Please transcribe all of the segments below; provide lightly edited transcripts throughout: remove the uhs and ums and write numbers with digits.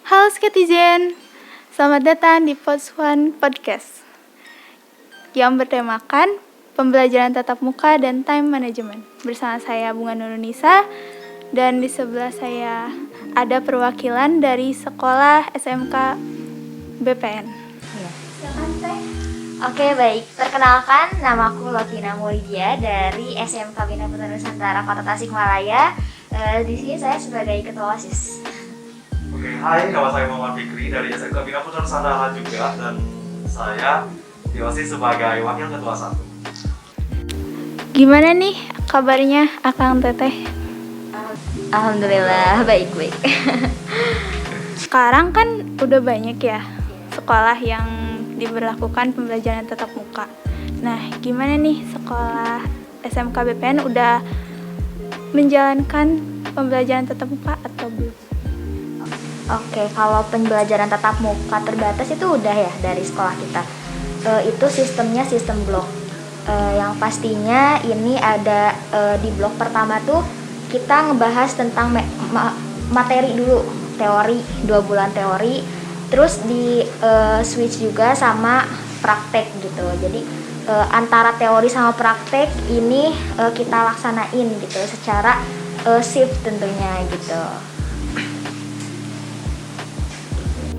Halo Sketizen, selamat datang di Podswan Podcast yang bertemakan pembelajaran tatap muka dan time management. Bersama saya Bunga Nurunisa dan di sebelah saya ada perwakilan dari sekolah SMK BPN. Oke, baik. Perkenalkan, namaku Lovina Maulidia dari SMK Bina Putra Nusantara Kota Tasikmalaya. Di sini saya sebagai ketua OSIS. Oke, hai, nama saya Muhammad Fikri dari SMK Bina Putra Nusantara juga, dan saya di OSIS sebagai wakil ketua 1. Gimana nih kabarnya Akang Teteh? Alhamdulillah, baik-baik. Sekarang kan udah banyak ya sekolah yang diberlakukan pembelajaran tatap muka. Nah, gimana nih sekolah SMK BPN udah menjalankan pembelajaran tatap muka atau belum? Oke, kalau pembelajaran tatap muka terbatas itu udah ya dari sekolah kita. Itu sistemnya sistem blok. Yang pastinya ini ada di blok pertama tuh kita ngebahas tentang materi dulu, teori, 2 bulan teori. Terus di switch juga sama praktek gitu. Jadi antara teori sama praktek ini kita laksanain gitu secara shift tentunya gitu.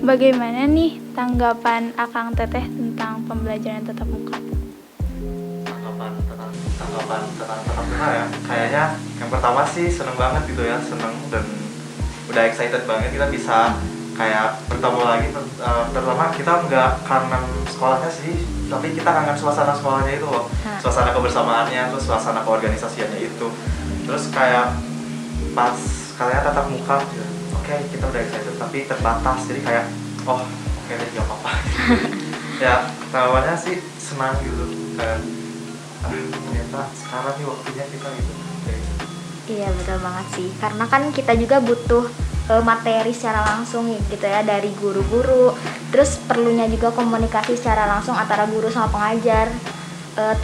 Bagaimana nih tanggapan Akang Teteh tentang pembelajaran tatap muka? Tanggapan tentang tatap muka ya, kayaknya yang pertama sih seneng banget gitu ya, seneng dan udah excited banget kita bisa kayak bertemu lagi. Pertama kita nggak kangen sekolahnya sih, tapi kita kangen suasana sekolahnya itu loh, suasana kebersamaannya, terus suasana keorganisasiannya itu. Terus kayak pas kalian tatap muka, oke, kita udah excited tapi terbatas, jadi kayak oh oke deh nggak apa-apa. Ya tawarannya sih senang gitu, kayak ternyata sekarang nih waktunya kita gitu. Iya, betul banget sih, karena kan kita juga butuh materi secara langsung gitu ya dari guru-guru. Terus perlunya juga komunikasi secara langsung antara guru sama pengajar.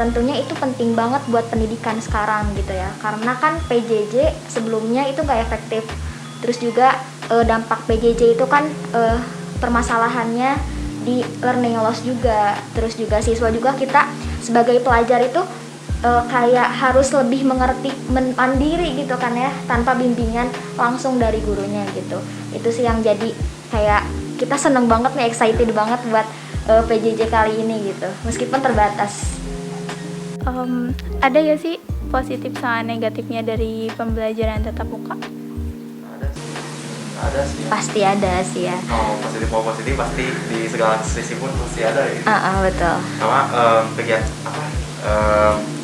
Tentunya itu penting banget buat pendidikan sekarang gitu ya, karena kan PJJ sebelumnya itu gak efektif. Terus juga dampak PJJ itu kan permasalahannya di learning loss juga. Terus juga siswa juga kita sebagai pelajar itu kayak harus lebih mengerti mandiri gitu kan ya, tanpa bimbingan langsung dari gurunya gitu. Itu sih yang jadi kayak kita seneng banget nih, excited banget buat PJJ kali ini gitu, meskipun terbatas. Ada gak sih positif sama negatifnya dari pembelajaran tatap muka? Ada sih. Pasti ada sih ya. Positif mau positif pasti di segala sisi pun pasti ada ya. Betul. Sama kegiatan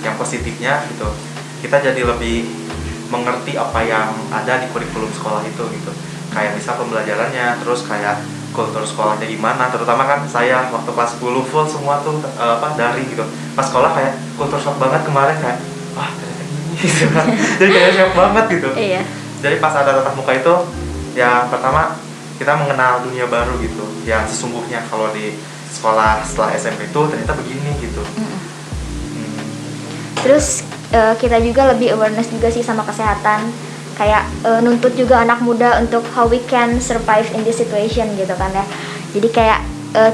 yang positifnya gitu, kita jadi lebih mengerti apa yang ada di kurikulum sekolah itu gitu. Kayak misal pembelajarannya, terus kayak kultur sekolahnya gimana. Terutama kan saya waktu kelas 10 full semua tuh daring gitu. Pas sekolah kayak kultur shock banget kemarin, kayak wah ternyata gini gitu kan. Jadi kayak shock banget gitu. Iya. Jadi pas ada tatap muka itu, yang pertama kita mengenal dunia baru gitu, yang sesungguhnya kalau di sekolah setelah SMP itu ternyata begini gitu. Terus kita juga lebih awareness juga sih sama kesehatan, kayak nuntut juga anak muda untuk how we can survive in this situation gitu kan ya. Jadi kayak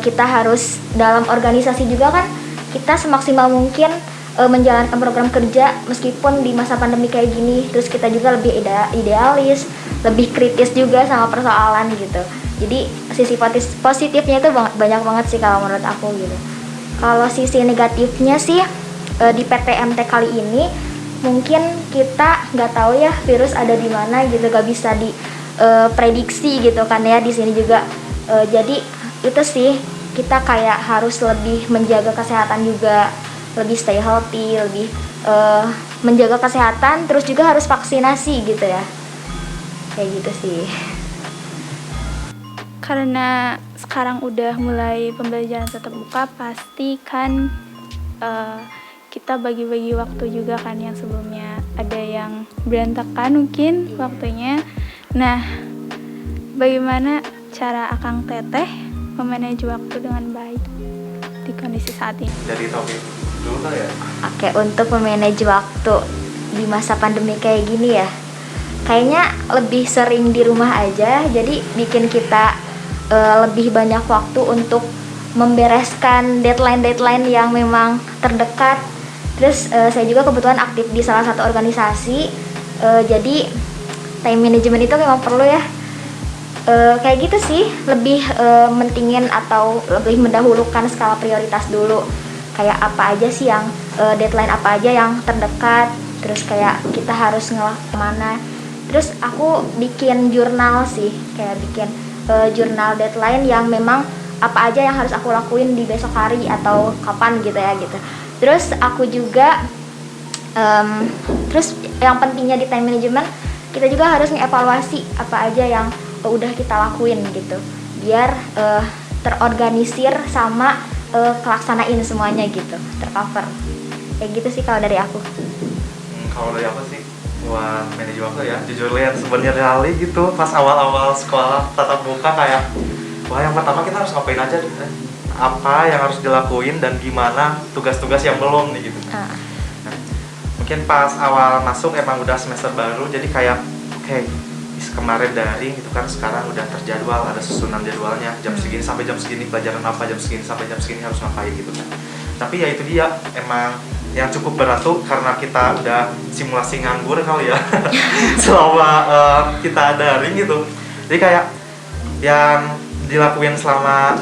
kita harus dalam organisasi juga kan kita semaksimal mungkin menjalankan program kerja meskipun di masa pandemi kayak gini. Terus kita juga lebih idealis, lebih kritis juga sama persoalan gitu. Jadi sisi positifnya itu banyak banget sih kalau menurut aku gitu. Kalau sisi negatifnya sih di PTMT kali ini mungkin kita nggak tahu ya virus ada di mana gitu, nggak bisa diprediksi gitu kan ya di sini juga. Jadi itu sih kita kayak harus lebih menjaga kesehatan juga, lebih stay healthy, lebih menjaga kesehatan, terus juga harus vaksinasi gitu ya, kayak gitu sih. Karena sekarang udah mulai pembelajaran tatap muka, pasti kan kita bagi-bagi waktu juga kan, yang sebelumnya ada yang berantakan mungkin waktunya. Nah, bagaimana cara Akang Teteh memanage waktu dengan baik di kondisi saat ini? Jadi topik dulu kali ya. Oke, untuk memanage waktu di masa pandemi kayak gini ya, kayaknya lebih sering di rumah aja, jadi bikin kita lebih banyak waktu untuk membereskan deadline-deadline yang memang terdekat. Terus saya juga kebetulan aktif di salah satu organisasi, jadi time management itu memang perlu ya. Kayak gitu sih, lebih mentingin atau lebih mendahulukan skala prioritas dulu. Kayak apa aja sih yang deadline apa aja yang terdekat, terus kayak kita harus kemana. Terus aku bikin jurnal sih, kayak bikin jurnal deadline yang memang apa aja yang harus aku lakuin di besok hari atau kapan gitu ya gitu. Terus aku juga terus yang pentingnya di time management, kita juga harus ngevaluasi apa aja yang udah kita lakuin gitu, biar terorganisir sama kelaksanain semuanya gitu, tercover. Kayak gitu sih kalau dari aku. Kalau dari aku sih buat manajemen waktu ya, jujur lihat sebenarnya kali gitu pas awal-awal sekolah tatap muka kayak wah, yang pertama kita harus ngapain aja gitu, apa yang harus dilakuin dan gimana tugas-tugas yang belum nih gitu. Nah, mungkin pas awal masuk emang udah semester baru, jadi kayak oke, kemarin daring gitu kan, sekarang udah terjadwal, ada susunan jadwalnya, jam segini sampai jam segini pelajaran apa, jam segini sampai jam segini harus ngapain gitu kan. Tapi ya itu dia, emang yang cukup berat tuh karena kita udah simulasi nganggur kali ya selama kita daring gitu. Jadi kayak yang dilakuin selama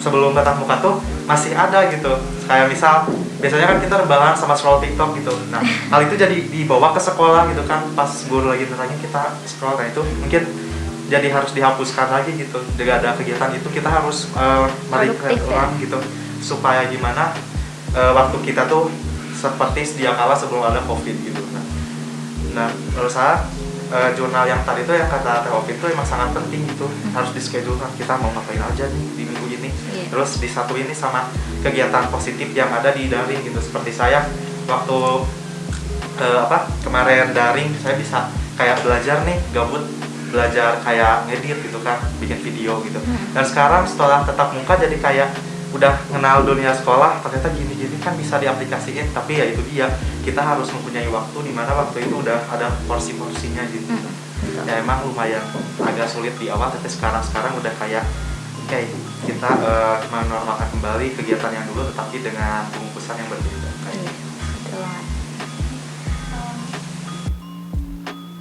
sebelum tatap muka tuh masih ada gitu. Kayak misal biasanya kan kita rebahan sama scroll TikTok gitu. Nah, hal itu jadi dibawa ke sekolah gitu kan, pas guru lagi nerangin kita scroll. Nah, itu mungkin jadi harus dihapuskan lagi gitu. Jika ada kegiatan itu kita harus merekrut orang gitu, supaya gimana waktu kita tuh seperti sedia kala sebelum ada COVID gitu. Nah, menurut saya jurnal yang tadi itu yang kata Teofit itu emang sangat penting gitu, harus di schedule kan kita mau ngapain aja nih di minggu ini. Terus disatuin ini sama kegiatan positif yang ada di daring gitu. Seperti saya waktu kemarin daring, saya bisa kayak belajar nih, gabut belajar kayak ngedit gitu kan, bikin video gitu. Dan sekarang setelah tatap muka jadi kayak udah kenal dunia sekolah, ternyata gini-gini kan bisa diaplikasikan. Tapi ya itu dia, kita harus mempunyai waktu di mana waktu itu udah ada porsi-porsinya gitu. Ya emang lumayan agak sulit di awal, tapi sekarang udah kayak oke, kita menormalkan kembali kegiatan yang dulu tetapi dengan pembungkusan yang berbeda kayak gitu.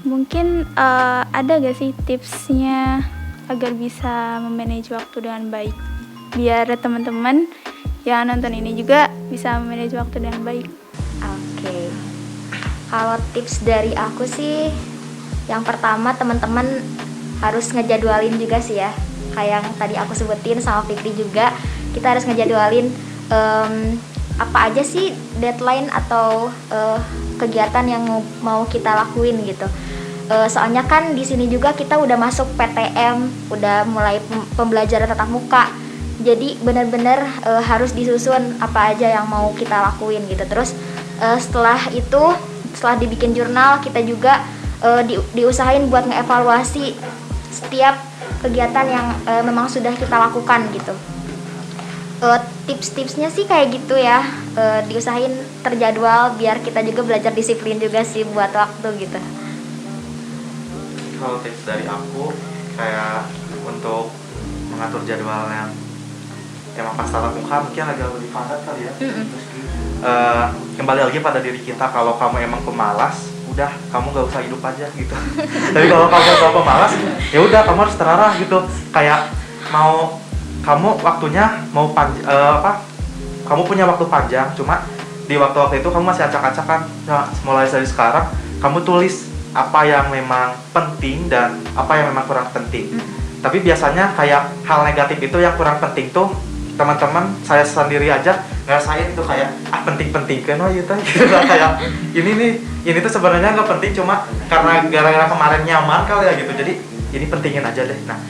Mungkin ada gak sih tipsnya agar bisa memanage waktu dengan baik, biar teman-teman yang nonton ini juga bisa memanage waktu dengan baik? Oke. Kalau tips dari aku sih, yang pertama teman-teman harus ngejadwalin juga sih ya. Kayak yang tadi aku sebutin sama Fikri juga, kita harus ngejadwalin apa aja sih deadline atau kegiatan yang mau kita lakuin gitu. Soalnya kan di sini juga kita udah masuk PTM, udah mulai pembelajaran tatap muka. Jadi benar-benar harus disusun apa aja yang mau kita lakuin gitu. Terus setelah itu, setelah dibikin jurnal, kita juga diusahain buat ngeevaluasi setiap kegiatan yang memang sudah kita lakukan gitu. Tips-tipsnya sih kayak gitu ya, diusahain terjadwal biar kita juga belajar disiplin juga sih buat waktu gitu. Kalau tips dari aku kayak untuk mengatur jadwal yang emang pas tatap muka mungkin agak lebih padat kali ya. Kembali lagi pada diri kita, kalau kamu emang pemalas, udah kamu gak usah hidup aja gitu. Tapi kalau kamu gak pemalas, ya udah kamu harus terarah gitu. Kayak mau kamu waktunya mau kamu punya waktu panjang, cuma di waktu-waktu itu kamu masih acak-acakan. Nah, mulai dari sekarang kamu tulis apa yang memang penting dan apa yang memang kurang penting. Tapi biasanya kayak hal negatif itu yang kurang penting tuh teman-teman, saya sendiri aja ngerasain tuh kayak penting-penting kan gitu kayak ini tuh sebenarnya nggak penting, cuma karena gara-gara kemarin nyaman kali ya gitu, jadi ini pentingin aja deh. Nah,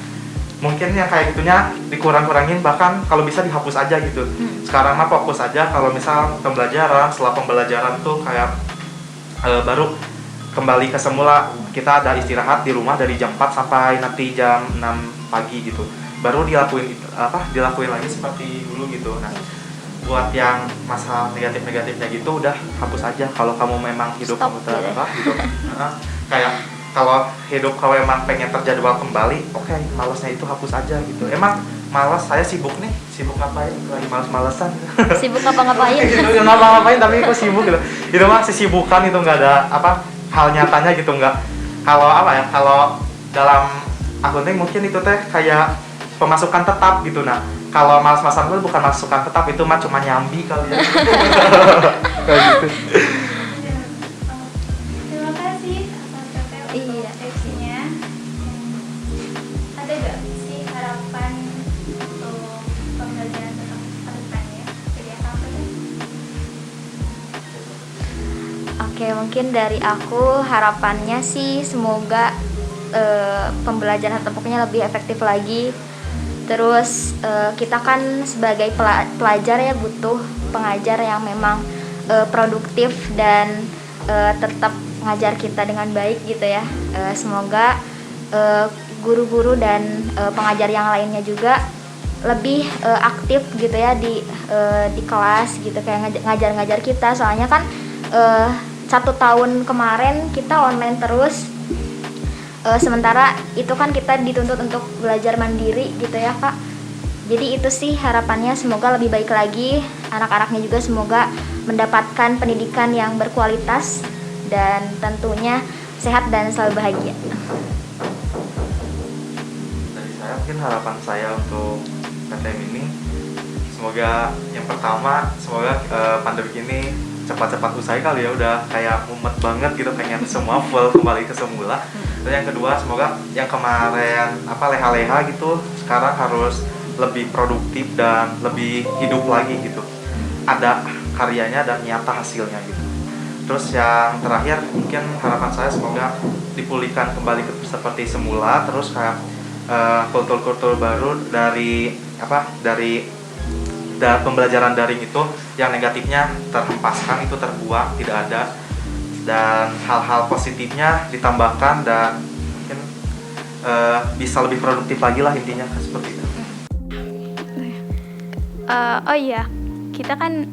mungkin yang kayak gitunya dikurang-kurangin, bahkan kalau bisa dihapus aja gitu. Sekarang mah fokus aja, kalau misal pembelajaran, setelah pembelajaran tuh kayak baru kembali ke semula, kita ada istirahat di rumah dari jam 4 sampai nanti jam 6 pagi gitu, baru dilakuin lagi seperti dulu gitu. Nah, buat yang masalah negatifnya gitu udah hapus aja. Kalau kamu memang hidup kamu terarah gitu, kayak kalau hidup kalau emang pengen terjadwal kembali, oke, malasnya itu hapus aja gitu. Emang malas, saya sibuk nih, sibuk ngapain, lagi males-malesan. Sibuk ngapa-ngapain. Gitu, nggak ngapa-ngapain tapi kok sibuk gitu. Itu mah sesibukan itu nggak ada apa hal nyatanya gitu, nggak. Kalau apa ya, kalau dalam akunting mungkin itu teh kayak pemasukan tetap gitu. Nah kalau malas-malasan itu bukan masukan tetap, itu mah cuma nyambi kali ya. Kayak gitu. Terima kasih atas Teteh untuk Iya. seksinya. Ada gak sih harapan untuk pembelajaran tetap muka ke depannya? Jadi apa Teteh? Oke, mungkin dari aku harapannya sih semoga pembelajaran tatap mukanya lebih efektif lagi. Terus kita kan sebagai pelajar ya butuh pengajar yang memang produktif dan tetap ngajar kita dengan baik gitu ya. Semoga guru-guru dan pengajar yang lainnya juga lebih aktif gitu ya di kelas gitu, kayak ngajar-ngajar kita. Soalnya kan 1 tahun kemarin kita online terus, sementara itu kan kita dituntut untuk belajar mandiri gitu ya Kak. Jadi itu sih harapannya, semoga lebih baik lagi, anak-anaknya juga semoga mendapatkan pendidikan yang berkualitas dan tentunya sehat dan selalu bahagia. Dari saya mungkin harapan saya untuk PTM ini, semoga yang pertama, semoga pandemi ini cepat-cepat usai kali ya, udah kayak mumet banget gitu, pengen semua full kembali ke semula. Dan yang kedua, semoga yang kemarin leha-leha gitu sekarang harus lebih produktif dan lebih hidup lagi gitu, ada karyanya dan nyata hasilnya gitu. Terus yang terakhir mungkin harapan saya semoga dipulihkan kembali seperti semula, terus kayak kultur-kultur baru dari pembelajaran daring itu, yang negatifnya terhempaskan, itu terbuang, tidak ada, dan hal-hal positifnya ditambahkan dan mungkin bisa lebih produktif lagi lah, intinya seperti itu. Oh iya, kita kan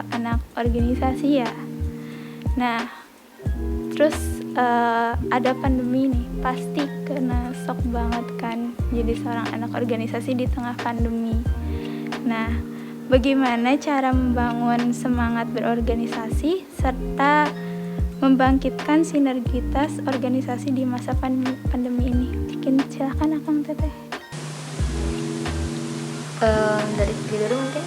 anak organisasi ya. Nah, terus ada pandemi nih, pasti kena shock banget kan jadi seorang anak organisasi di tengah pandemi. Nah, bagaimana cara membangun semangat berorganisasi serta membangkitkan sinergitas organisasi di masa pandemi ini? Mungkin silakan Akang Teteh. Dari dulu mungkin.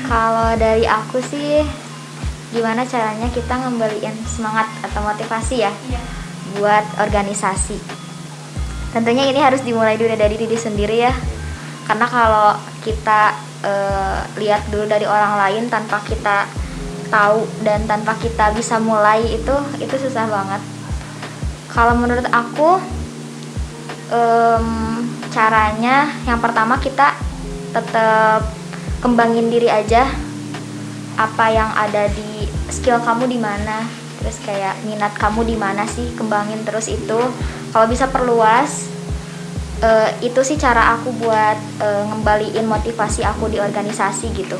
Kalau dari aku sih, gimana caranya kita ngembaliin semangat atau motivasi ya buat organisasi. Tentunya ini harus dimulai dulu dari diri sendiri ya, karena kalau kita lihat dulu dari orang lain tanpa kita tahu dan tanpa kita bisa mulai, itu susah banget. Kalau menurut aku caranya yang pertama kita tetap kembangin diri aja, apa yang ada di skill kamu di mana, terus kayak minat kamu di mana sih, kembangin terus itu. Kalau bisa perluas, itu sih cara aku buat ngembaliin motivasi aku di organisasi gitu.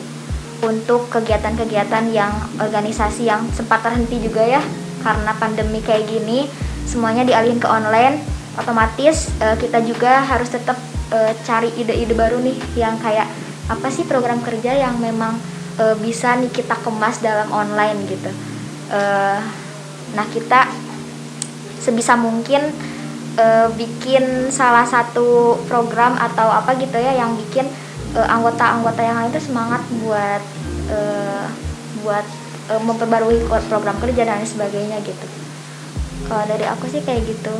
Untuk kegiatan-kegiatan yang organisasi yang sempat terhenti juga ya, karena pandemi kayak gini, semuanya dialihin ke online, otomatis kita juga harus tetap cari ide-ide baru nih, yang kayak apa sih program kerja yang memang bisa nih kita kemas dalam online gitu. Nah, kita sebisa mungkin bikin salah satu program atau apa gitu ya, yang bikin anggota-anggota yang lain itu semangat buat memperbarui program kerja dan sebagainya gitu. Kalau dari aku sih kayak gitu.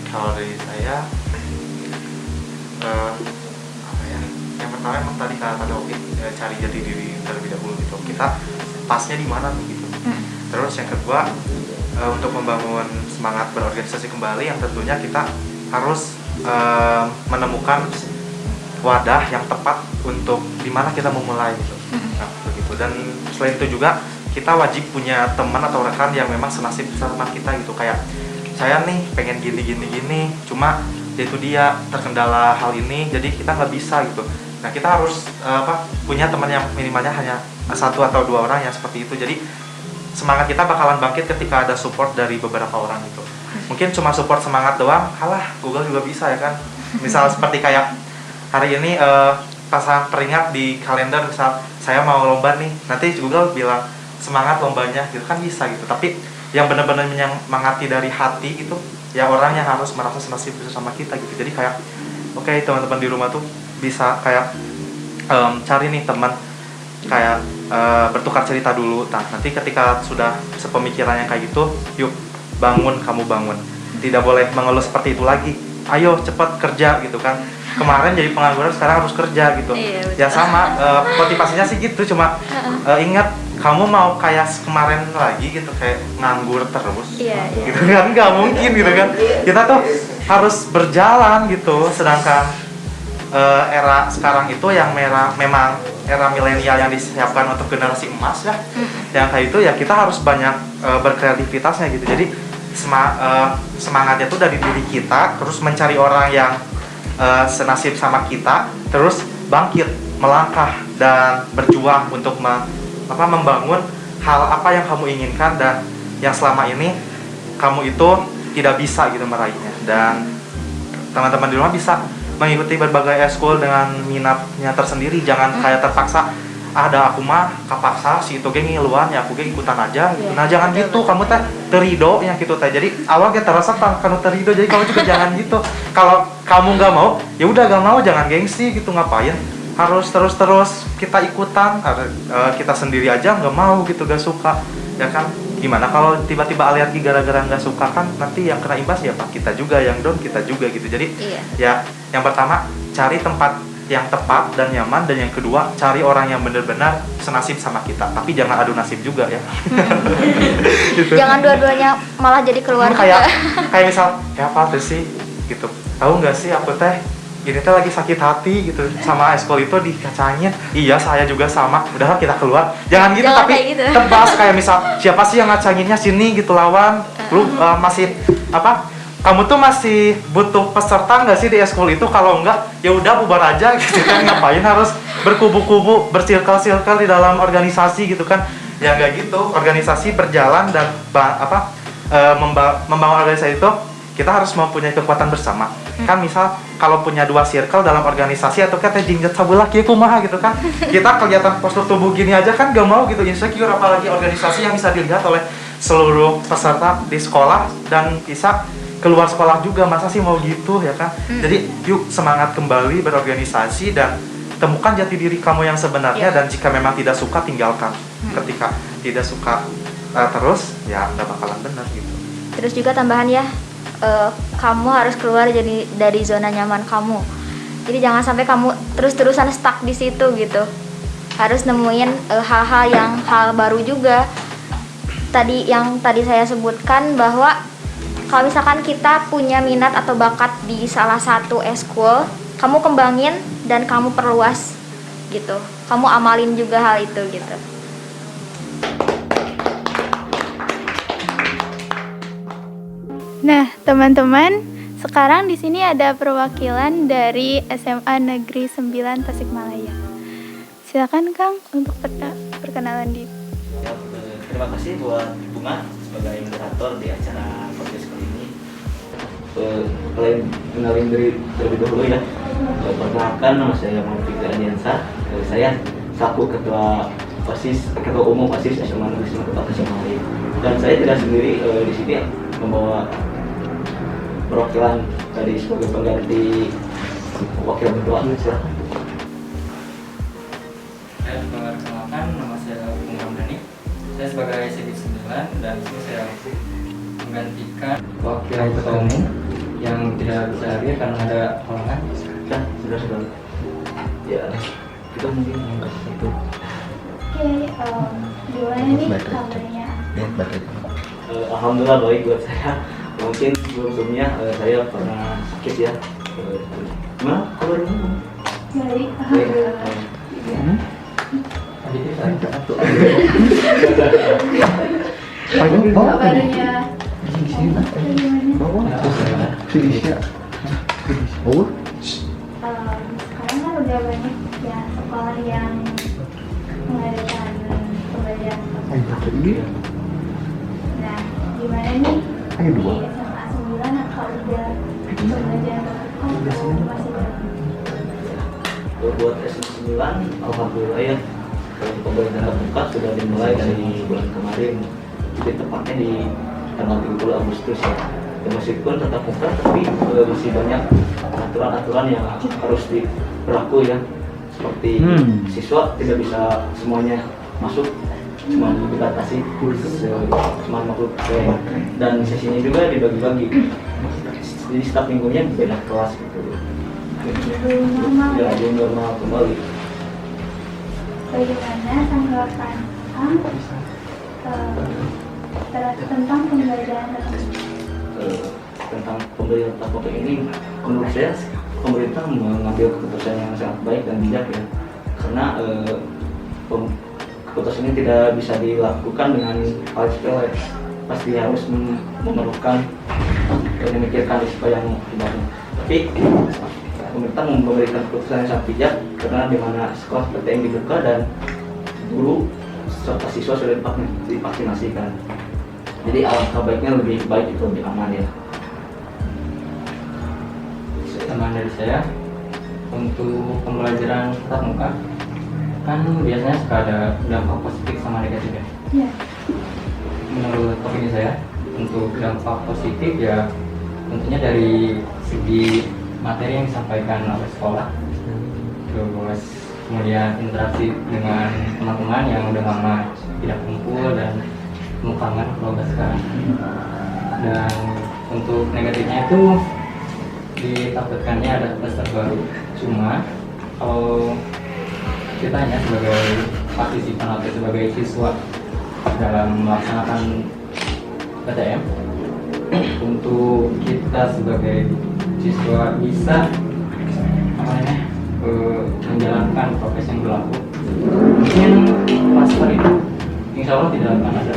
Kalau dari saya, yang pertama emang tadi kata Oki, cari jati diri terlebih dahulu gitu. Kita pasnya di mana gitu. Terus yang kedua, untuk membangun semangat berorganisasi kembali, yang tentunya kita harus menemukan wadah yang tepat untuk di mana kita memulai gitu. Nah, begitu. Dan selain itu juga kita wajib punya teman atau rekan yang memang senasib sama kita gitu. Kayak saya nih pengen gini, cuma itu dia terkendala hal ini, jadi kita nggak bisa gitu. Nah kita harus punya teman yang minimalnya hanya 1 atau 2 orang yang seperti itu. Jadi semangat kita bakalan bangkit ketika ada support dari beberapa orang gitu. Mungkin cuma support semangat doang, halah Google juga bisa ya kan. Misal seperti kayak hari ini pasang peringat di kalender, misal saya mau lomba nih, nanti Google bilang semangat lombanya gitu kan bisa gitu. Tapi yang benar-benar menyemangati dari hati itu ya orang yang harus merasa senasib bersama kita gitu. Jadi kayak oke, teman-teman di rumah tuh bisa kayak cari nih teman kayak bertukar cerita dulu. Nah nanti ketika sudah sepemikirannya kayak gitu, yuk bangun, kamu bangun. Tidak boleh mengeluh seperti itu lagi. Ayo cepat kerja gitu kan. Kemarin jadi pengangguran, sekarang harus kerja gitu. Iya, Ya sama, motivasinya sih gitu. Cuma ingat, kamu mau kayak kemarin lagi gitu, kayak nganggur terus. Iya. Gitu kan, nggak mungkin gitu kan. Kita tuh harus berjalan gitu. Sedangkan era sekarang itu yang memang era milenial yang disiapkan untuk generasi emas ya. Yang kayak itu ya kita harus banyak berkreativitasnya gitu. Jadi semangatnya tuh dari diri kita, terus mencari orang yang senasib sama kita, terus bangkit, melangkah dan berjuang untuk membangun hal apa yang kamu inginkan dan yang selama ini kamu itu tidak bisa gitu meraihnya. Dan teman-teman di rumah bisa mengikuti berbagai eskul dengan minatnya tersendiri, jangan kayak terpaksa ada aku mah kapaksa si itu ge ngiluan ya aku ge ikutan aja gitu. Nah jangan gitu, kamu teh terido yang gitu teh. Jadi awal kita terasa kamu terido, jadi kamu juga jangan gitu. Kalau kamu nggak mau ya udah nggak mau, jangan gengsi gitu, ngapain harus terus kita ikutan. Kita sendiri aja nggak mau gitu, gak suka ya kan. Gimana kalau tiba-tiba alergi gara-gara nggak suka, kan nanti yang kena imbas ya pak kita juga, yang down kita juga gitu. Jadi ya yang pertama cari tempat yang tepat dan nyaman, dan yang kedua cari orang yang benar-benar senasib sama kita, tapi jangan adu nasib juga ya. Gitu. Jangan dua-duanya malah jadi keluar kayak juga. kayak misal kayak apa tuh sih gitu, tahu nggak sih aku teh ini teh lagi sakit hati gitu sama eskol itu dikacangin. Iya saya juga sama, udah kita keluar. Jangan gitu, Jangan tapi kayak gitu. tebas kayak misal siapa sih yang ngacanginnya, sini gitu lawan. Lu masih kamu tuh masih butuh peserta nggak sih di eskul itu? Kalau enggak ya udah bubar aja gitu kan. Ngapain harus berkubu-kubu, bersirkel-sirkel di dalam organisasi gitu kan. Ya nggak gitu, organisasi berjalan dan membangun organisasi itu kita harus mempunyai kekuatan bersama. Kan misal kalau punya 2 circle dalam organisasi atau kata jinjat sabelah kieu kumaha gitu kan. Kita kelihatan postur tubuh gini aja kan gak mau gitu, insecure, apalagi organisasi yang bisa dilihat oleh seluruh peserta di sekolah dan bisa keluar sekolah juga, masa sih mau gitu ya kan. Jadi yuk semangat kembali berorganisasi dan temukan jati diri kamu yang sebenarnya. Dan jika memang tidak suka tinggalkan. Ketika tidak suka terus ya nggak bakalan benar gitu. Terus juga tambahan ya, kamu harus keluar dari zona nyaman kamu. Jadi jangan sampai kamu terus-terusan stuck di situ gitu. Harus nemuin hal baru juga. Yang tadi saya sebutkan bahwa kalau misalkan kita punya minat atau bakat di salah satu eskul, kamu kembangin dan kamu perluas gitu. Kamu amalin juga hal itu gitu. Nah, teman-teman, sekarang di sini ada perwakilan dari SMA Negeri 9 Tasikmalaya. Silakan Kang untuk perkenalan diri. Ya, terima kasih buat Bunga sebagai moderator di acara podcast kali ini. Kalian kenalin diri terlebih dahulu ya. Perkenalkan, nama saya Muhammad Fikri Adiansa. Saya selaku ketua umum OSIS SMA Negeri 9 Kota Tasikmalaya. Dan saya tidak sendiri di sini membawa perwakilan dari sebagai pengganti wakil ketua. Silakan. Saya perkenalkan, nama saya Bung Ramdhani. Saya sebagai SID 9 dan ini saya menggantikan wakil ketua umum yang tidak bisa hadir karena ada halangan. Ya, sudah. Ya, kita mungkin angkat itu. Oke, gimana nih kabarnya? Alhamdulillah baik buat saya. Mungkin sebelumnya saya pernah sakit ya. Gimana kabarnya? Baik, Baik. kabarnya sekarang kan udah banyak yang mengadakan pembelajaran tatap muka. Nah, gimana nih di SMA 9 apa udah pembelajaran tatap muka atau masih dalam? Buat SMA 9, alhamdulillah ya, pembelajaran tatap muka sudah dimulai dari bulan kemarin, jadi tepatnya di tanggal 30 Agustus ya. Ya meskipun tatap muka, tapi masih banyak aturan-aturan yang harus diberlaku ya, seperti siswa tidak bisa semuanya masuk, cuma dibatasi cuma 50%, dan sesinya juga dibagi-bagi, jadi setiap minggunya beda kelas gitu. Normal Ya, ya. belum normal kembali. Bagaimana tanggapan Ang tentang pembelajaran tatap muka? Tentang pembelajaran tatap muka ini, menurut saya pemerintah mengambil keputusan yang sangat baik dan bijak ya, karena keputusan ini tidak bisa dilakukan dengan hal sepele, pasti harus memerlukan dan memikirkan risiko yang dibangun. Tapi pemerintah memberikan keputusan yang sangat bijak, karena di mana sekolah PTM dibuka dan guru serta siswa sudah divaksinasikan. Jadi alangkah baiknya lebih baik itu lebih aman ya. Tambahan dari saya, untuk pembelajaran tatap muka kan biasanya suka ada dampak positif sama negatif ya. Ya. Menurut opini saya, untuk dampak positif ya tentunya dari segi materi yang disampaikan oleh sekolah, terus kemudian interaksi dengan teman-teman yang udah lama tidak kumpul dan kangen kalau sekarang. Dan untuk negatifnya itu ditakutkannya ada kluster baru. Cuma kalau kitanya sebagai partisipan atau sebagai siswa dalam melaksanakan PTM, untuk kita sebagai siswa bisa menjalankan prokes yang berlaku, mungkin kluster itu insya Allah tidak akan ada.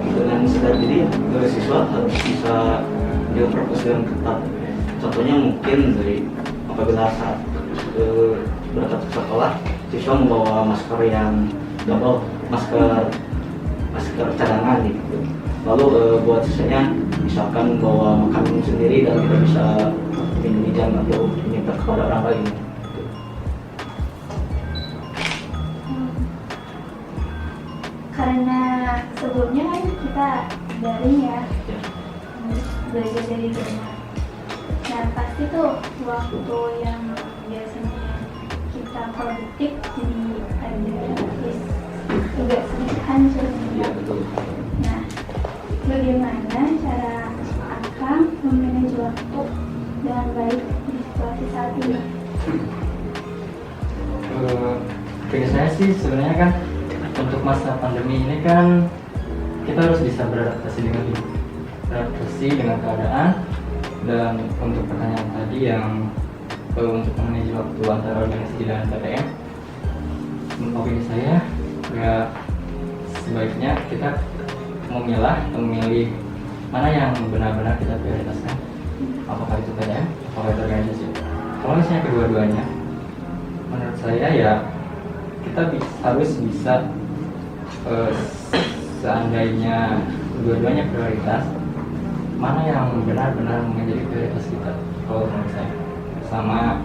Dengan sadar diri, siswa harus bisa diproses dengan ketat. Contohnya mungkin dari apabila saat berangkat ke sekolah, siswa membawa masker yang double, masker cadangan gitu. Lalu buat sisanya misalkan membawa makanan sendiri dan tidak bisa pinjam atau minta kepada orang lain. Karena sebelumnya kan kita daring ya, Ya. belajar dari rumah. Nah pasti tuh waktu yang biasanya kita produktif jadi ada agak sedikit hancur. Iya betul. Nah bagaimana cara Akang memanage waktu dengan baik di situasi saat ini? Bagi saya sih sebenarnya kan untuk masa pandemi ini kan kita harus bisa beradaptasi dengan keadaan. Dan untuk pertanyaan tadi yang untuk memanage waktu antara organisasi dan PTM, opini saya ya sebaiknya kita memilih mana yang benar-benar kita prioritaskan, apakah itu PTM, apakah itu organisasi. Kalau misalnya kedua-duanya, menurut saya ya kita harus bisa seandainya dua-duanya prioritas, mana yang benar-benar menjadi prioritas kita. Kalau menurut saya sama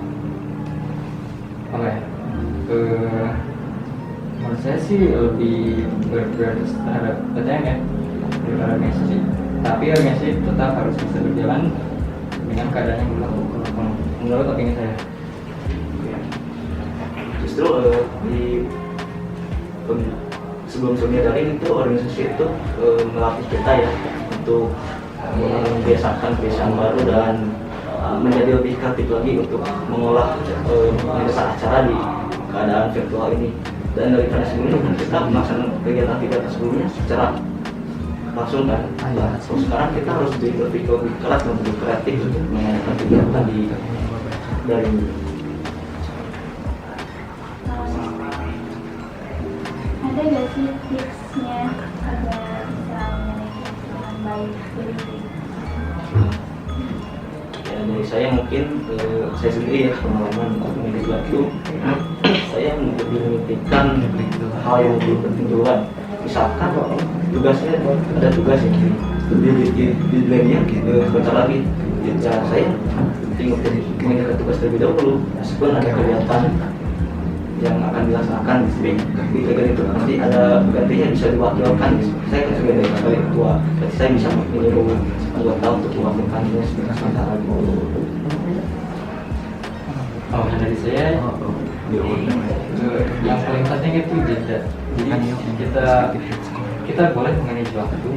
apa ya, menurut saya sih lebih berprioritas terhadap PTM ya daripada organisasi, tapi organisasi tetap harus bisa berjalan dengan keadaan yang berlaku menurut opini saya. Justru sebelum-sebelumnya daring itu organisasi itu melatih kita ya untuk membiasakan kebiasaan baru dan menjadi lebih kreatif lagi untuk mengolah acara di keadaan virtual ini. Dan daripada sebelumnya kita melaksanakan kegiatan sebelumnya secara langsung kan. So, sekarang kita harus berpikir lebih keras dan lebih kreatif untuk mengadakan kegiatan di daring. Ada nggak sih tipsnya agar bisa manage dengan baik? Ya, dari saya mungkin saya sendiri ya pengalaman memanage waktu, saya lebih memikirkan hal yang lebih penting duluan. Misalkan tugasnya ada tugas yang di deadline-nya sebentar lagi, ya saya penting untuk mengerjakan tugas terlebih dahulu sebelum ada kegiatan yang akan dilaksanakan di kegiatan itu nanti ada gantinya bisa diwakilkan. Saya kan sebagai ketua, jadi saya bisa menyuruh anggota untuk mewakilkannya sementara dulu. Oh, dari saya yang paling penting itu jeda. Jadi kita boleh manage waktu,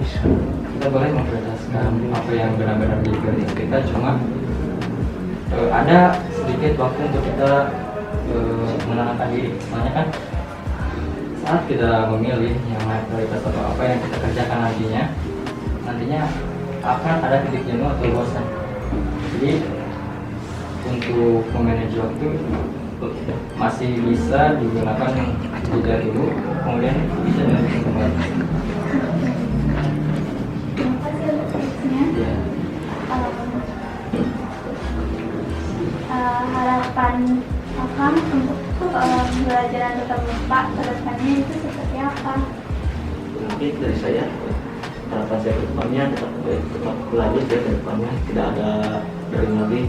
kita boleh memprioritaskan apa yang benar-benar menjadi prioritas kita. Cuma ada sedikit waktu untuk kita menenangkan diri. Soalnya kan saat kita memilih yang mana prioritas atau apa yang kita kerjakan nantinya akan ada titik jenuh atau bosan. Jadi untuk memanage waktu masih bisa digunakan jeda dulu, kemudian bisa dilanjutkan kembali. Terima kasih untuk tipsnya. Ya. Harapan Akang untuk pembelajaran tetap muka ke depannya itu seperti apa? Mungkin dari saya harapan saya ke depannya tetap belajar ya, ke depannya tidak ada dari lagi.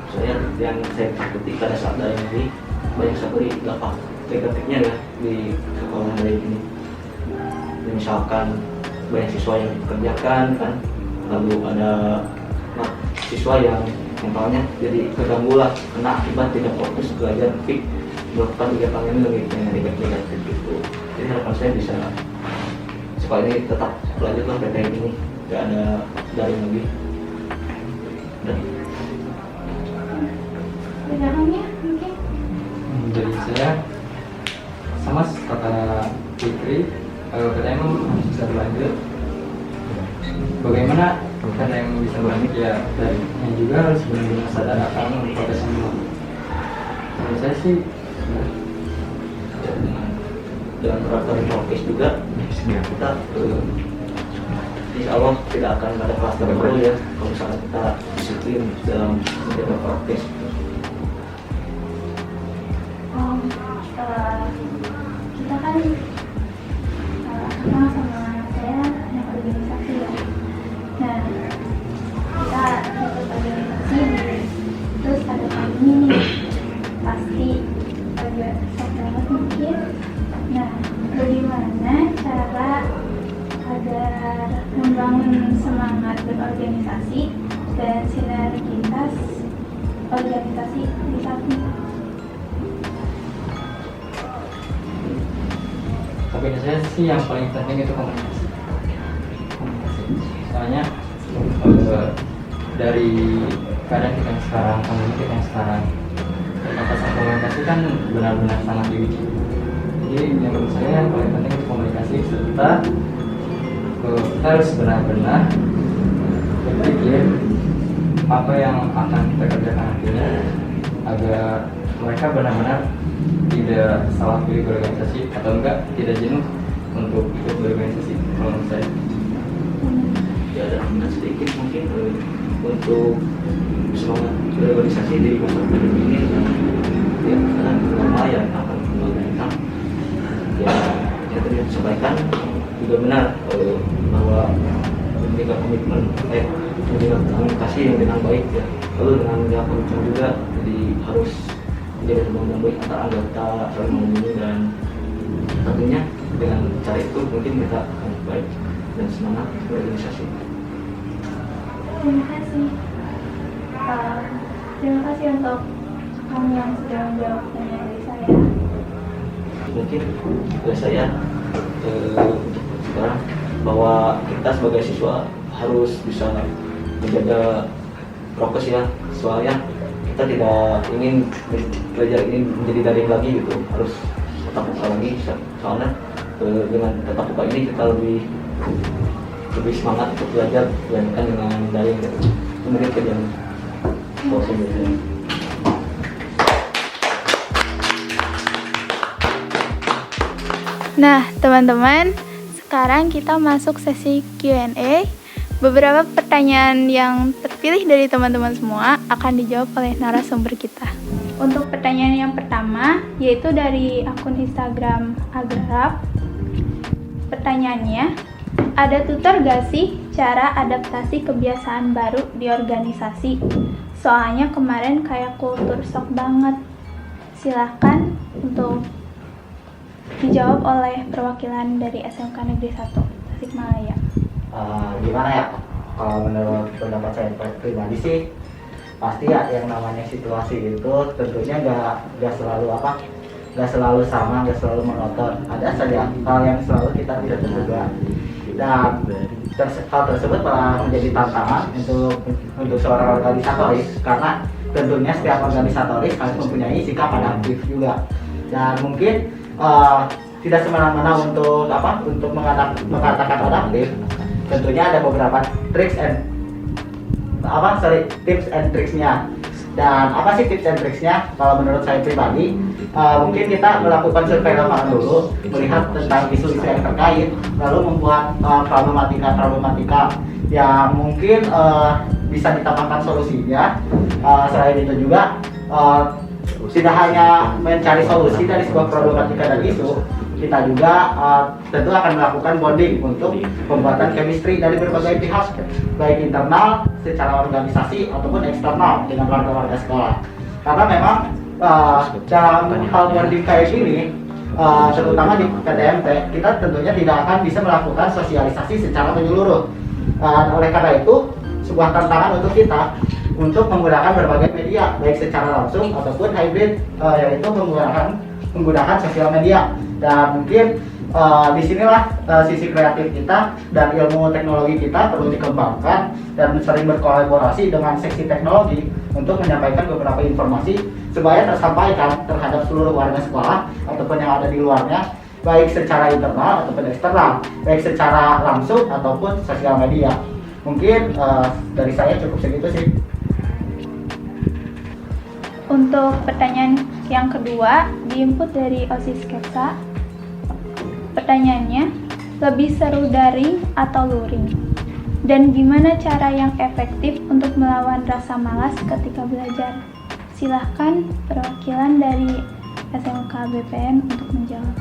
Saya yang saya takuti pada saat dari ini banyak sekali dampak negatifnya ya di sekolah hari ini. Misalkan banyak siswa yang dikerjakan kan, lalu ada siswa yang mentalnya jadi terganggu lah, kena akibat tidak fokus belajar, tapi melakukan kegiatan ini lebih negatif gitu. Jadi harapan saya bisa supaya ini tetap lanjutlah PTN ini, nggak ada daring lagi. Dan Bedanya mungkin? Dari saya sama kata Fikri, PTN bisa berlanjut. Bagaimana PTN bisa berlanjut ya, dan juga harus benar-benar sadar akan proses semua. Menurut saya sih dengan peraturan prokes juga kita insya Allah tidak akan ada kluster baru ya kalau misalnya kita disiplin dalam menjaga prokes. Kita kan sama saya yang organisasi ya. Nah, kita ikut organisasi terus ada kami pasti agak susah banget mungkin. Nah, bagaimana cara agar membangun semangat berorganisasi dan sinergitas organisasi di saat ini? tapi saya sih yang paling penting itu komunikasi. Soalnya dari keadaan kita yang sekarang, kondisi kita yang sekarang, keterbatasan komunikasi kan benar-benar sangat diuji. Jadi menurut saya yang paling penting itu komunikasi, serta kita harus benar-benar berpikir apa yang akan kita kerjakan nantinya agar mereka benar-benar tidak salah pilih berorganisasi atau enggak tidak jenuh untuk ikut berorganisasi. Kalau menurut saya Ya ada tambahan sedikit mungkin untuk semangat berorganisasi di masa pandemi ini ya dengan normal yang akan menggunakan ya yang tadi disampaikan juga benar bahwa menjaga komitmen menjaga komunikasi yang dengan baik ya, lalu dengan menjaga komitmen juga, jadi harus menjadi hubungan yang baik antara anggota saling menghubungi, dan tentunya dengan cara itu mungkin kita akan baik dan semangat berorganisasi. Terima kasih. Terima kasih untuk kamu yang sudah menjawab pertanyaan dari saya. Mungkin dari saya untuk sekarang bahwa kita sebagai siswa harus bisa menjaga prokes ya, soalnya kita tidak ingin belajar ini menjadi daring lagi gitu, harus tetap buka lagi, soalnya dengan tetap buka ini kita lebih semangat untuk belajar dibandingkan dengan daring gitu. Kemudian kerjaan proses biasanya. Nah, teman-teman, sekarang kita masuk sesi Q&A. Beberapa pertanyaan yang terpilih dari teman-teman semua akan dijawab oleh narasumber kita. Untuk pertanyaan yang pertama, yaitu dari akun Instagram Agrarap. Pertanyaannya, ada tutor gak sih cara adaptasi kebiasaan baru di organisasi? Soalnya kemarin kayak kultur shock banget. Silahkan untuk dijawab oleh perwakilan dari SMK Negeri 1 Tasikmalaya. Gimana ya, kalau menurut pendapat saya pribadi sih pasti ya yang namanya situasi itu tentunya gak selalu sama, gak selalu monoton. Ada saja hal yang selalu kita tidak terduga, dan hal tersebut malah menjadi tantangan untuk seorang organisatoris, karena tentunya setiap organisatoris harus mempunyai sikap adaptif juga, dan mungkin tidak semena-mena untuk mengatakan adaptif. Tentunya ada beberapa tips and tricksnya. Dan apa sih tips and tricksnya? Kalau menurut saya pribadi, mungkin kita melakukan survei lapangan dulu, melihat tentang isu-isu yang terkait, lalu membuat problematika yang mungkin bisa ditambahkan solusinya. Selain itu juga tidak hanya mencari solusi dari sebuah problematika dan isu, kita juga tentu akan melakukan bonding untuk pembuatan chemistry dari berbagai pihak, baik internal secara organisasi ataupun eksternal dengan warga-warga sekolah. Karena memang dalam hal bonding kayak gini, terutama di PTMT, kita tentunya tidak akan bisa melakukan sosialisasi secara menyeluruh. Oleh karena itu, sebuah tantangan untuk kita untuk menggunakan berbagai media, baik secara langsung ataupun hybrid, yaitu menggunakan sosial media. Dan mungkin disinilah sisi kreatif kita dan ilmu teknologi kita perlu dikembangkan dan sering berkolaborasi dengan seksi teknologi untuk menyampaikan beberapa informasi supaya tersampaikan terhadap seluruh warga sekolah ataupun yang ada di luarnya, baik secara internal ataupun eksternal, baik secara langsung ataupun sosial media. Mungkin dari saya cukup segitu sih. Untuk pertanyaan yang kedua, diinput dari OSIS Sketsa. Pertanyaannya, lebih seru daring atau luring? Dan gimana cara yang efektif untuk melawan rasa malas ketika belajar? Silahkan perwakilan dari SMK BPN untuk menjawab.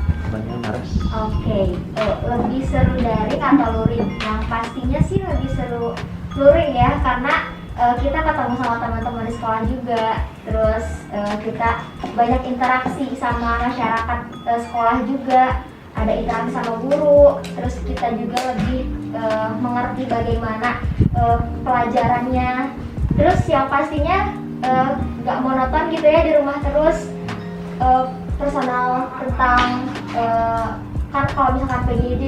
Oke, lebih seru daring atau luring? Yang pastinya sih lebih seru luring ya, karena kita ketemu sama teman-teman di sekolah juga, terus kita banyak interaksi sama masyarakat sekolah juga, ada interaksi sama guru, terus kita juga lebih mengerti bagaimana pelajarannya. Terus yang pastinya nggak monoton gitu ya di rumah terus. Personal tentang kan kalau misalkan PJJ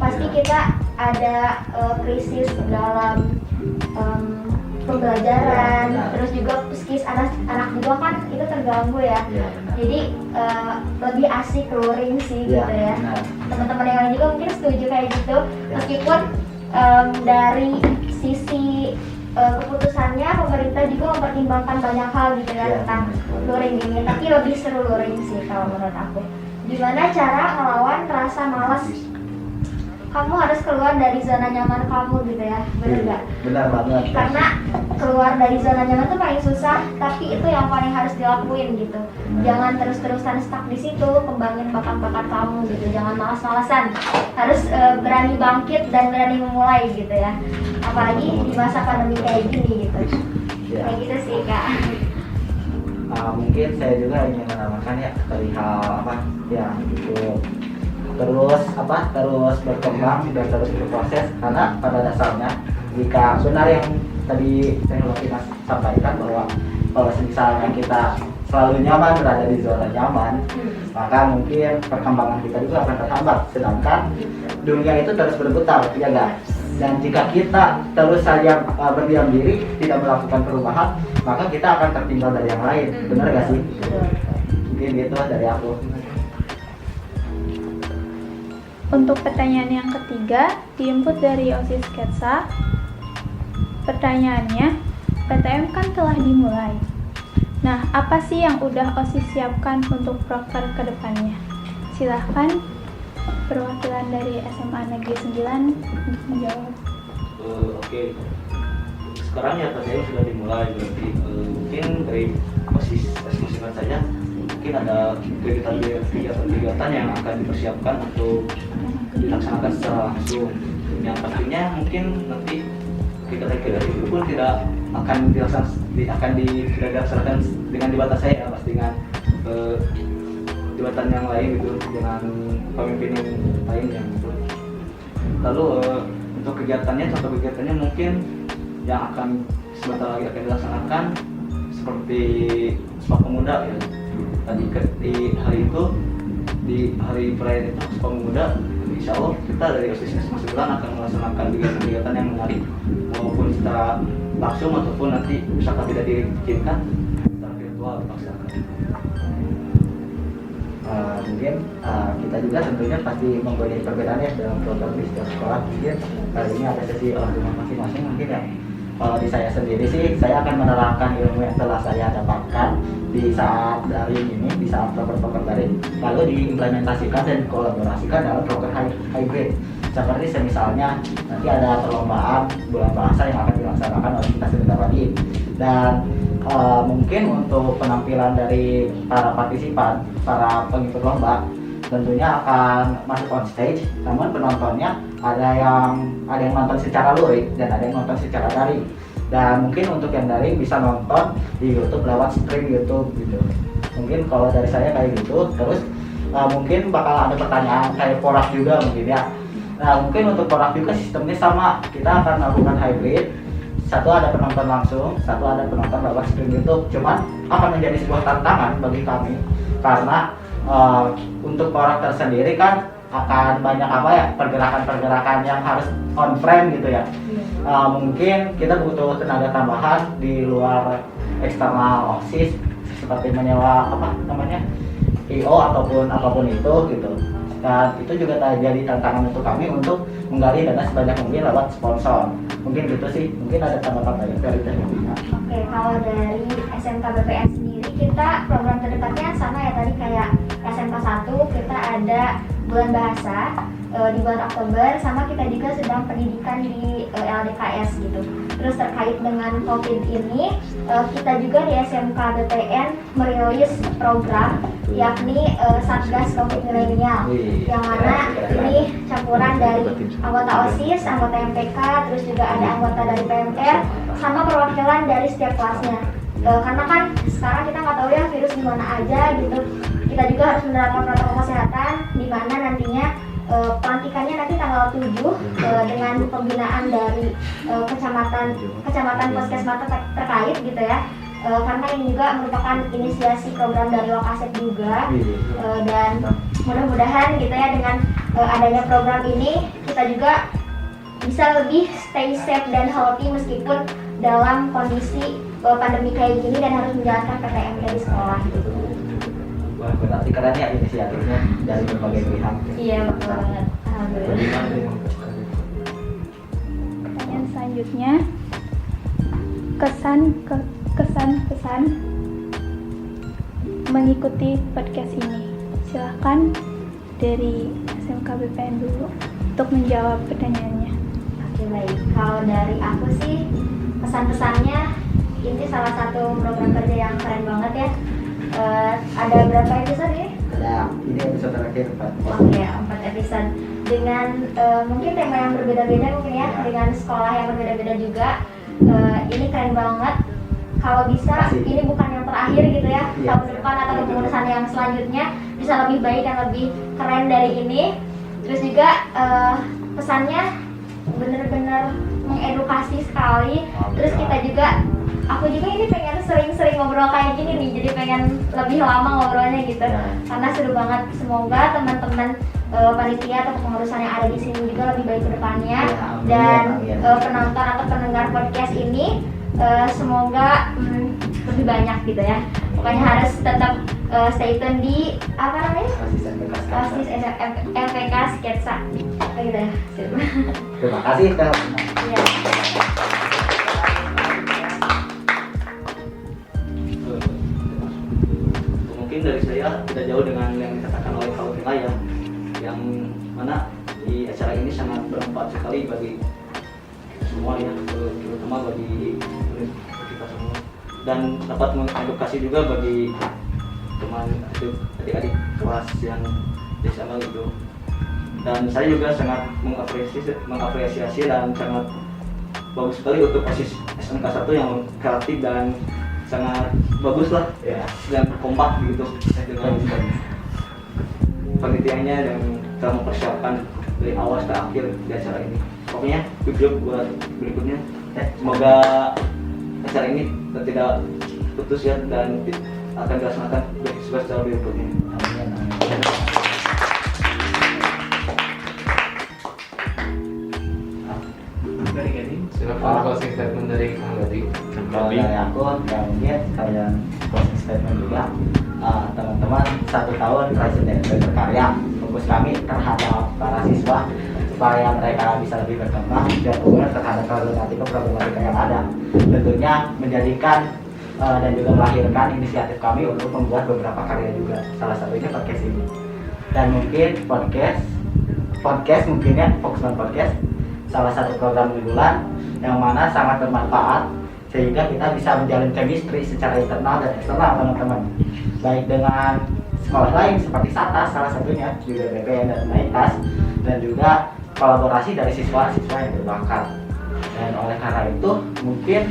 pasti kita ada krisis dalam pembelajaran, terus juga psikis anak juga kan itu terganggu ya. Jadi lebih asik luring sih gitu ya. Teman-teman yang lain juga mungkin setuju kayak gitu. Meskipun dari sisi keputusannya pemerintah juga mempertimbangkan banyak hal gitu ya tentang luring ini, tapi lebih seru luring sih kalau menurut aku. Gimana cara ngelawan rasa malas? Kamu harus keluar dari zona nyaman kamu gitu ya, bener nggak? Benar banget. Karena keluar dari zona nyaman itu paling susah, tapi itu yang paling harus dilakuin gitu. Jangan terus-terusan stuck di situ, kembangin bakat-bakat kamu gitu. Jangan malas-malasan, harus berani bangkit dan berani memulai gitu ya. Apalagi di masa pandemi kayak gini gitu. Kayak gitu sih Kak. Mungkin saya juga ingin menambahkan ya dari hal yang itu terus berkembang dan terus berproses, karena pada dasarnya jika benar yang tadi teknologi sampaikan bahwa kalau misalnya kita selalu nyaman berada di zona nyaman, maka mungkin perkembangan kita juga akan terhambat. Sedangkan dunia itu terus berputar, ya enggak? Dan jika kita terus saja berdiam diri, tidak melakukan perubahan, maka kita akan tertinggal dari yang lain. Benar gak sih? Mungkin gitu dari aku. Untuk pertanyaan yang ketiga, diinput dari OSIS Sketsa. Pertanyaannya, PTM kan telah dimulai. Nah, apa sih yang udah OSIS siapkan untuk proker ke depannya? Silahkan perwakilan dari SMA Negeri 9 untuk menjawab. oke, sekarang ya saya sudah dimulai, berarti mungkin dari musiman saja mungkin ada kegiatan-kegiatan yang akan dipersiapkan untuk dilaksanakan secara langsung, yang pastinya mungkin nanti kegiatan itu pun tidak akan dilaksanakan dengan jabatan saya, pasti dengan jabatan yang lain gitu, dengan pemimpin yang lain yang gitu. Lalu untuk contoh kegiatannya mungkin yang akan sebentar lagi akan dilaksanakan seperti Sumpah Pemuda ya. Tadi di hari itu, di hari perayaan itu Sumpah Pemuda, insya Allah kita dari OSIS SMA 9 akan melaksanakan kegiatan-kegiatan yang menarik, maupun secara langsung ataupun nanti misalkan tidak diizinkan secara virtual dilaksanakan. Mungkin kita juga tentunya pasti mempunyai perbedaan ya dalam program di setiap sekolah. Mungkin kali ini ada sesi olah rumah masing-masing mungkin ya. Kalau di saya sendiri sih, saya akan menerapkan ilmu yang telah saya dapatkan di saat daring ini, di saat proker daring, lalu diimplementasikan dan kolaborasikan dalam proker hybrid. Seperti misalnya nanti ada perlombaan bulan bahasa yang akan dilaksanakan oleh kita sebentar lagi. Dan mungkin untuk penampilan dari para partisipan, para pengikut lomba, tentunya akan masuk on stage, namun penontonnya ada yang nonton secara luring dan ada yang nonton secara daring. Dan mungkin untuk yang daring bisa nonton di YouTube lewat stream YouTube gitu. Mungkin kalau dari saya kayak gitu. Terus mungkin bakal ada pertanyaan kayak porak juga mungkin ya. Nah mungkin untuk porak juga sistemnya sama, kita akan melakukan hybrid. Satu ada penonton langsung, satu ada penonton lewat stream YouTube. Cuman akan menjadi sebuah tantangan bagi kami karena untuk porak tersendiri kan akan banyak pergerakan-pergerakan yang harus on frame gitu ya. Mungkin kita butuh tenaga tambahan di luar eksternal OSIS seperti menyewa IO ataupun apapun itu gitu. Dan itu juga jadi tantangan untuk kami untuk menggali dana sebanyak mungkin lewat sponsor. Mungkin gitu sih, mungkin ada tambahan lain dari tekniknya. Oke, kalau dari SMK BPN sendiri kita program terdekatnya sama ya, tadi kayak SMK 1 kita ada bulan bahasa di bulan Oktober, sama kita juga sedang pendidikan di LDKS gitu. Terus terkait dengan COVID ini, kita juga di SMK BPN merilis program yakni Satgas COVID Milenial, yang mana ini campuran dari anggota OSIS, anggota MPK, terus juga ada anggota dari PMR, sama perwakilan dari setiap kelasnya. Karena kan sekarang kita nggak tahu ya virus di mana aja gitu. Kita juga harus menerapkan protokol kesehatan, di mana nantinya pelantikannya nanti tanggal 7 dengan pembinaan dari kecamatan puskesmas terkait gitu ya. Karena ini juga merupakan inisiasi program dari Lokasep juga, dan mudah-mudahan gitu ya dengan adanya program ini kita juga bisa lebih stay safe dan healthy meskipun dalam kondisi pandemi kayak gini dan harus menjalankan PTM di sekolah. Wah, berarti keren ya inisiatifnya dari berbagai pihak. Iya, betul banget. Alhamdulillah. Pertanyaan selanjutnya, kesan mengikuti podcast ini. Silahkan dari SMK BPN dulu untuk menjawab pertanyaannya. Oke, baik. Kalau dari aku sih pesan-pesannya, ini salah satu program kerja yang keren banget ya. Ada berapa episode ya? Ini episode terakhir 4. Oke, 4 episode dengan mungkin tema yang berbeda-beda mungkin ya, dengan sekolah yang berbeda-beda juga. Ini keren banget. Kalau bisa ini bukan yang terakhir gitu ya, tahun depan atau kepengurusan yang selanjutnya bisa lebih baik dan lebih keren dari ini. Terus juga pesannya benar-benar mengedukasi sekali. Terus kita juga, aku juga ini pengen sering-sering ngobrol kayak gini nih, jadi pengen lebih lama ngobrolnya gitu, karena seru banget. Semoga teman-teman panitia atau kepengurusan yang ada di sini juga lebih baik ke depannya, dan penonton atau pendengar podcast ini semoga lebih banyak gitu ya. Pokoknya harus tetap stay tune di OSIS MPK Sketsa gitu ya. Terima kasih Tel. Iya. Mungkin dari saya tidak jauh dengan yang dikatakan oleh Kak Utila ya, yang mana di acara ini sangat bermanfaat sekali bagi semua ya, terutama bagi kita semua, dan dapat mengedukasi juga bagi teman adik-adik kelas yang di sana gitu. Dan saya juga sangat mengapresiasi dan sangat bagus sekali untuk OSIS SMK 1 yang kreatif dan sangat bagus lah ya, dan kompak gitu dengan panitianya dan telah mempersiapkan dari awal sampai akhir di acara ini. Pokoknya good buat berikutnya. Semoga acara ini tidak putus ya, dan akan dilaksanakan dengan sukses secara berikutnya. Amin. Dari Gadi, silakan closing statement dari Kang Gadi. Kalau dari aku, ya mungkin kalian closing statement juga. Teman-teman 1 tahun rajin dan berkarya. Fokus kami terhadap para siswa supaya mereka bisa lebih berkembang dan aware terhadap problematika yang ada. Tentunya menjadikan dan juga melahirkan inisiatif kami untuk membuat beberapa karya juga. Salah satunya podcast ini. Dan mungkin podcast mungkin ya, Fokus On Podcast, salah satu program unggulan yang mana sangat bermanfaat sehingga kita bisa menjalin chemistry secara internal dan eksternal teman-teman, baik dengan sekolah lain seperti SATAS salah satunya, juga BPN dan MAIKAS, dan juga kolaborasi dari siswa-siswa yang berbakat. Dan oleh karena itu mungkin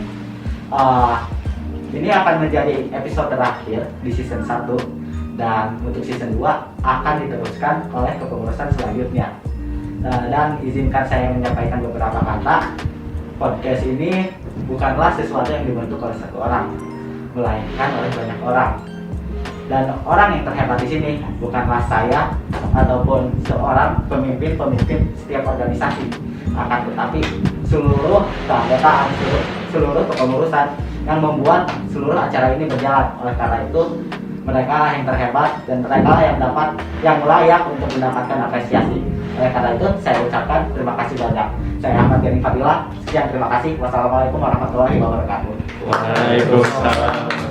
ini akan menjadi episode terakhir di season 1, dan untuk season 2 akan diteruskan oleh kepengurusan selanjutnya. Dan izinkan saya menyampaikan beberapa kata. Podcast ini bukanlah sesuatu yang dibentuk oleh satu orang, melainkan oleh banyak orang. Dan orang yang terhebat di sini bukanlah saya ataupun seorang pemimpin setiap organisasi, akan tetapi seluruh keanggotaan, seluruh kepengurusan yang membuat seluruh acara ini berjalan. Oleh karena itu mereka yang terhebat dan mereka yang layak untuk mendapatkan apresiasi. Oleh karena itu saya ucapkan terima kasih banyak. Saya Ahmad Gani Fadilah. Sekian, terima kasih. Wassalamualaikum warahmatullahi wabarakatuh. Waalaikumsalam.